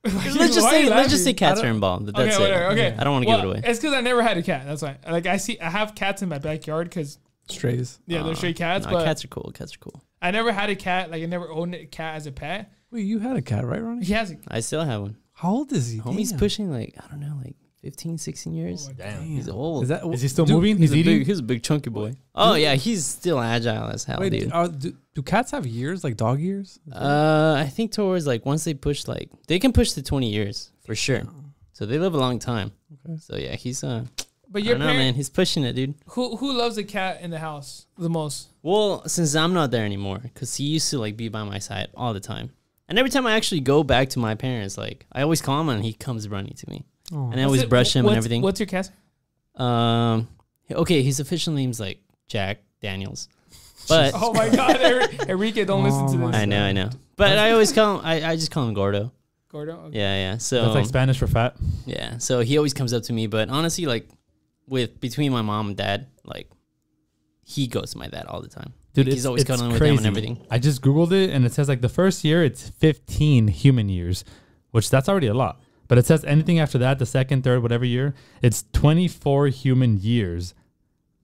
Let's just say cats are involved. But that's whatever, it. Okay, I don't want to give it away. It's because I never had a cat. That's why. Like I have cats in my backyard because strays. Yeah, they're stray cats. No, but cats are cool. Cats are cool. I never had a cat. Like I never owned a cat as a pet. Wait, you had a cat, right, Ronnie? He has. I still have one. How old is he? Homie's pushing like I don't know, like 15, 16 years. Oh damn, he's old. Is he still moving? He's eating. He's a big chunky boy. Oh yeah, he's still agile as hell, dude. Do cats have years, like dog years? I think towards like once they push, like they can push to 20 years for sure. So they live a long time. Okay. So yeah, he's But your parent, man, he's pushing it, dude. Who loves a cat in the house the most? Well, since I'm not there anymore, because he used to like be by my side all the time, and every time I actually go back to my parents, like I always call him and he comes running to me, and I always brush him and everything. What's your cat? Okay, his official name's like Jack Daniels, but oh my God, Enrique, don't listen to this. I know, but I always call him. I just call him Gordo. Gordo. Okay. Yeah. So that's like Spanish for fat. Yeah. So he always comes up to me, but honestly, like between my mom and dad, like he goes to my dad all the time. Dude, like, he's always cuddling with crazy. him and everything. I just Googled it and it says like the first year it's 15 human years, which that's already a lot. But it says anything after that, the second, third, whatever year, it's 24 human years.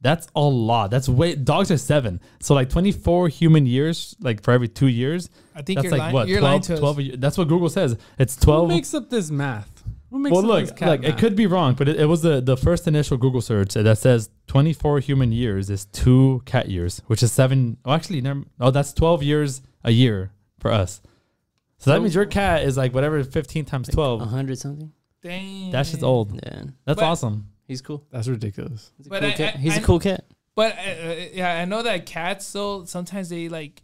That's a lot. That's way. Dogs are 7. So like 24 human years, like for every 2 years. I think that's you're like lying. what? You're 12, lying to 12 us. That's what Google says. It's 12. Who makes up this math? Who makes Well, up look, this cat like math? it could be wrong, but it was the first initial Google search that says 24 human years is 2 cat years, which is 7. Oh, actually, never. Oh, that's 12 years a year for us. So that means your cat is like whatever 15 times 12. 100 something. Dang. That's just old. Yeah. That's awesome. He's cool. That's ridiculous. He's a cool cat. He's a cool cat. But yeah, I know that cats though sometimes they like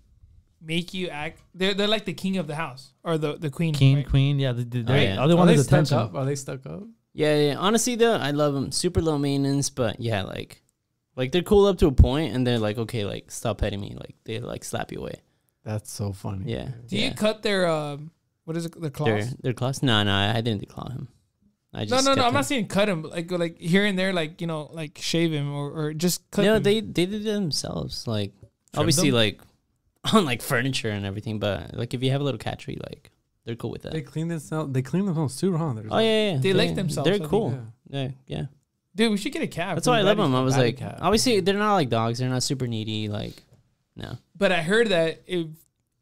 make you act. They're like the king of the house or the queen. King, right? queen, yeah. They're yeah. all they want is stuck attention. up? Are they stuck up? Yeah. Honestly, though, I love them. Super low maintenance, but yeah, like they're cool up to a point, and they're like, okay, like stop petting me. Like they like slap you away. That's so funny. Yeah. Do you cut their what is it? Their claws? Their claws? No, I didn't declaw him. I just No. kept I'm him. not saying cut him. Like here and there, like like shave him or just cut. No, him. they did it themselves. Like Trim obviously, them? like on like furniture and everything. But like if you have a little cat tree, like they're cool with that. They clean themselves. They clean themselves too, huh? Oh yeah. They lick themselves, I They're think. cool. Yeah. Dude, we should get a cat. That's why I love them. I was bad like, cat. obviously they're not like dogs. They're not super needy. Like, no. But I heard that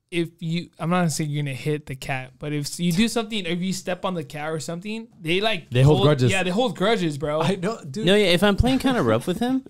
if you, I'm not saying you're gonna hit the cat, but if you do something, if you step on the cat or something, they hold grudges. Yeah, they hold grudges, bro. I know, dude. No, yeah. If I'm playing kind of rough with him,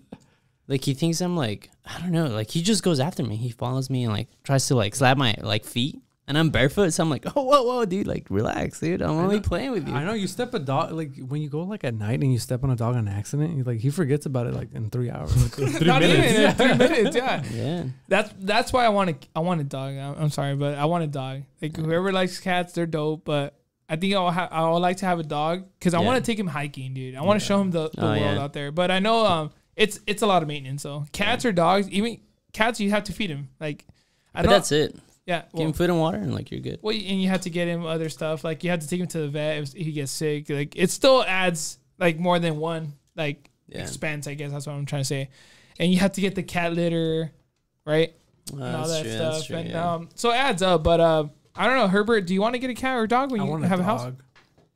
like he thinks I'm like, I don't know. Like he just goes after me. He follows me and like tries to like slap my like feet. And I'm barefoot, so I'm like, oh, whoa, dude, like, relax, dude. I'm only playing with you. I know you step a dog like when you go like at night and you step on a dog on accident. He forgets about it like in 3 hours. 3 Not minutes. even 3 minutes. Yeah. Yeah. That's why I want a dog. I'm sorry, but I want a dog. Like whoever likes cats, they're dope. But I think I would like to have a dog because I want to take him hiking, dude. I want to show him the world out there. But I know it's a lot of maintenance. So cats or dogs, even cats, you have to feed him. Like, But that's it. Yeah, give him food and water, and like you're good. Well, and you have to get him other stuff. Like you have to take him to the vet if he gets sick. Like it still adds like more than one expense. I guess that's what I'm trying to say. And you have to get the cat litter, right? And all that stuff. True, and so it adds up. But I don't know, Herbert. Do you want to get a cat or a dog when you have a house?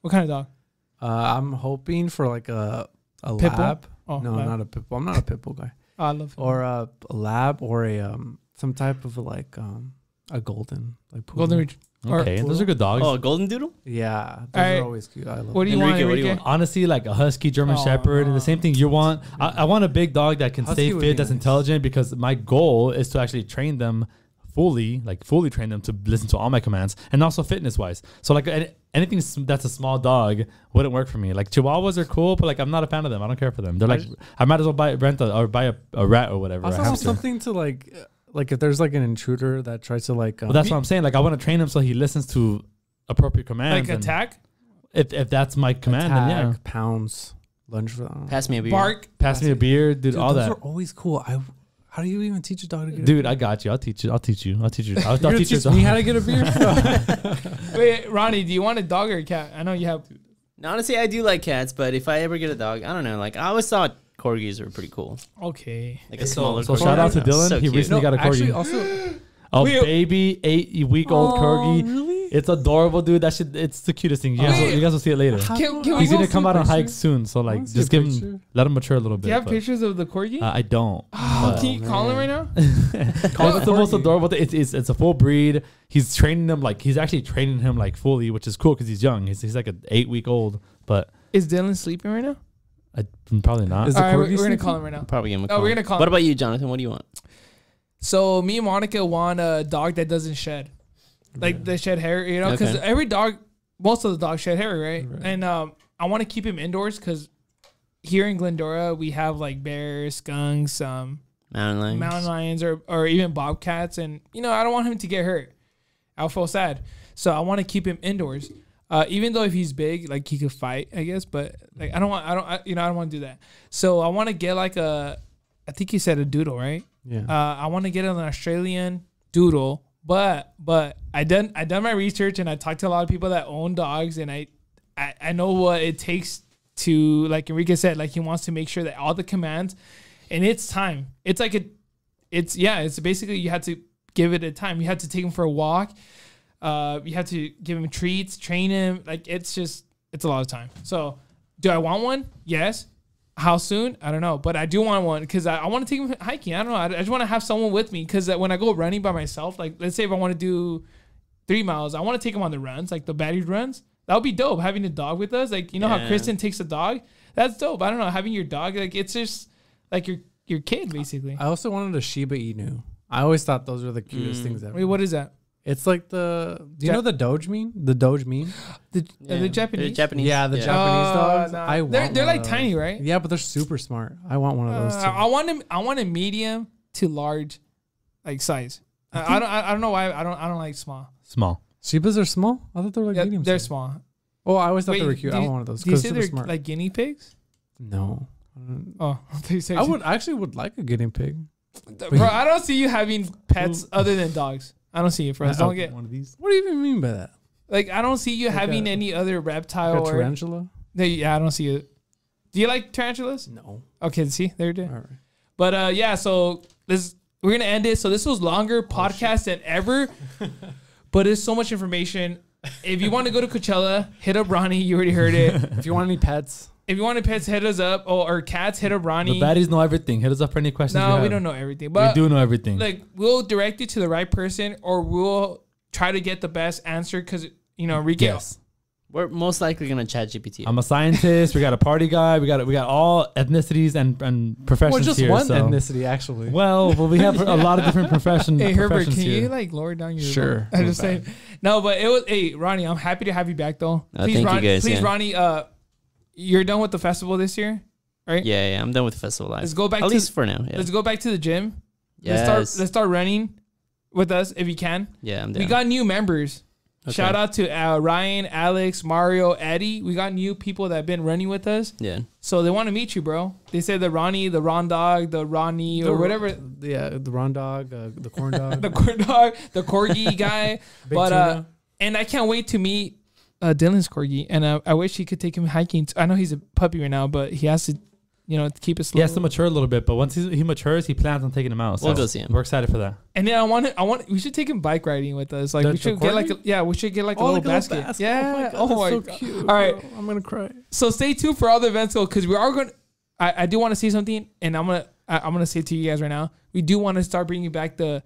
What kind of dog? I'm hoping for like a Pit bull? lab. Oh, no, lab. not a pit bull. I'm not a pit bull guy. Oh, I love or a lab or a some type of like a golden poodle. golden retriever. Okay, those are good dogs. Oh, a golden doodle? Yeah, those are always cute. I love. What do you want, Enrique? Honestly, like a husky German Shepherd, the same thing you want. I want a big dog that can Husky stay would fit, be that's nice. intelligent, because my goal is to actually train them fully train them to listen to all my commands, and also fitness wise. So like anything that's a small dog wouldn't work for me. Like Chihuahuas are cool, but like I'm not a fan of them. I don't care for them. They're like I might as well buy a rat or whatever. Also, something to like if there's like an intruder that tries to like. Well, that's what I'm saying. Like I want to train him so he listens to appropriate commands. Like attack. If that's my command, then yeah. Pounds, lunge for that. Pass me a beer. Bark. Pass me a beer, dude. All those that. are always cool. How do you even teach a dog to get a Dude, beer? I got you. I'll teach you. I'll teach you. I'll teach you me how to get a beer? Wait, Ronnie, do you want a dog or a cat? I know you have. Honestly, I do like cats, but if I ever get a dog, I don't know. Like I always thought corgis were pretty cool. Okay. Like a smaller. So shout out to Dylan. So he cute. recently got a corgi. Actually, also, baby 8-week-old corgi. Really? It's adorable, dude. That shit. It's the cutest thing. You guys will see it later. He's gonna come out on hikes soon. So like, just give him, let him mature a little bit. Do you have pictures of the corgi? I don't. Can you call him right now? It's the most adorable thing. It's a full breed. He's training them he's actually training him like fully, which is cool because he's young. He's like an 8-week-old. But is Dylan sleeping right now? Probably not. All right, we're gonna call him right now. Probably give him a call. We're gonna call him. What about you, Jonathan? What do you want? So me and Monica want a dog that doesn't shed, like they shed hair, you know, because every dog, most of the dogs shed hair, right? And I want to keep him indoors because here in Glendora we have like bears, skunks, mountain lions, or even bobcats, and you know I don't want him to get hurt. I'll feel sad, so I want to keep him indoors. Even though if he's big, like he could fight, I guess, but like I don't want to do that. So I want to get like I think you said a doodle, right? Yeah. I want to get an Australian doodle, but I done my research and I talked to a lot of people that own dogs, and I know what it takes to, like Enrique said, like he wants to make sure that all the commands, and it's time. It's like it's basically you have to give it a time. You have to take him for a walk. You have to give him treats, train him. Like it's a lot of time. So do I want one? Yes. How soon? I don't know. But I do want one because I want to take him hiking. I don't know. I just want to have someone with me because when I go running by myself, like let's say if I want to do 3 miles, I want to take him on the runs, like the battered runs. That would be dope. Having a dog with us. Like, you know how Kristen takes a dog? That's dope. I don't know. Having your dog, like it's just like your kid basically. I also wanted a Shiba Inu. I always thought those were the cutest things ever. Wait, what is that? It's like do you know the Doge meme? The Doge meme? The Japanese? The Japanese. Yeah, the Japanese dogs. No. They're like tiny, right? Yeah, but they're super smart. I want one of those too. I want a medium to large, like size. I don't know why I don't like small. Small. Shibas are small? I thought they were like medium. They're size. small. Oh, I always thought they were cute. I want one of those. Do you say they're they're smart. like guinea pigs? No. Oh, I would like a guinea pig. Bro, I don't see you having pets other than dogs. I don't see it, bro. Don't get one of these. What do you even mean by that? Like I don't see you having any other reptile like a tarantula. Yeah, I don't see it. Do you like tarantulas? No. Okay, see, there it is. All right. But yeah, so we're gonna end it. So this was longer podcast than ever, but it's so much information. If you want to go to Coachella, hit up Ronnie. You already heard it. If you want any pets. If you want pets, hit us up. Or cats, hit up Ronnie. The baddies know everything. Hit us up for any questions. No, we don't know everything. But we do know everything. Like we'll direct you to the right person, or we'll try to get the best answer because Enrique. Yes. We're most likely gonna chat GPT. I'm a scientist. We got a party guy. We got all ethnicities and professions well, just here. one ethnicity actually. Well, we have a lot of different professions. Hey Herbert, can here. you like lower down your? Sure. I just say no, but it was. Hey Ronnie, I'm happy to have you back though. Please, thank Ronnie, you guys. Please, Ronnie. You're done with the festival this year, right? Yeah, I'm done with the festival life. Let's go back at least for now. Yeah. Let's go back to the gym. Yes. Let's start running with us if you can. Yeah, I'm down. We got new members. Okay. Shout out to Ryan, Alex, Mario, Eddie. We got new people that have been running with us. Yeah. So they want to meet you, bro. They said the Ronnie, the Ron Dog, the Ronnie, or whatever. Yeah, the Ron Dog, the Corn Dog. The Corn Dog, the Corgi guy. But and I can't wait to meet Dylan's Corgi. And I wish he could take him hiking. I know he's a puppy right now, but he has to, keep it slow. He has to mature a little bit, but once he matures, he plans on taking him out. So we'll go see him. We're excited for that. And then we should take him bike riding with us. Like we should get like a little basket. Yeah. Oh my God, that's so cute. All right. Bro. I'm gonna cry. So stay tuned for all the events though, because we are going. I do want to say something, and I'm gonna say it to you guys right now. We do want to start bringing back the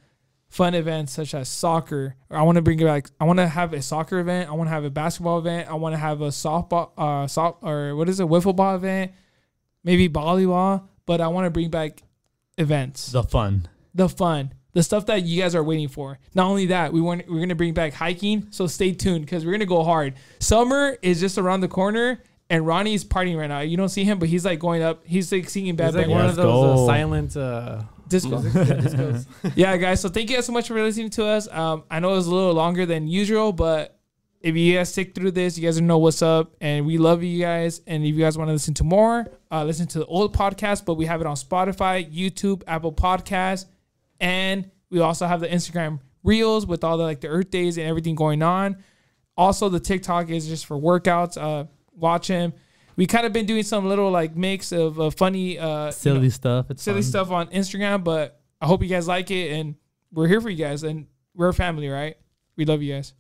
fun events such as soccer. I want to bring it back. I want to have a soccer event. I want to have a basketball event. I want to have a softball, wiffle ball event. Maybe volleyball, but I want to bring back events. The fun, the stuff that you guys are waiting for. Not only that, we're going to bring back hiking, so stay tuned because we're going to go hard. Summer is just around the corner, and Ronnie's partying right now. You don't see him, but he's like going up. He's like singing Bad Bang. Like one of those silent discos. Yeah, guys. So thank you guys so much for listening to us. I know it was a little longer than usual, but if you guys stick through this, you guys know what's up, and we love you guys. And if you guys want to listen to more, listen to the old podcast, but we have it on Spotify, YouTube, Apple Podcasts, and we also have the Instagram Reels with all the like the Earth Days and everything going on. Also, the TikTok is just for workouts. Watch him. We kind of been doing some little like mix of funny, silly stuff. It's silly fun. stuff on Instagram, but I hope you guys like it, and we're here for you guys, and we're a family, right? We love you guys.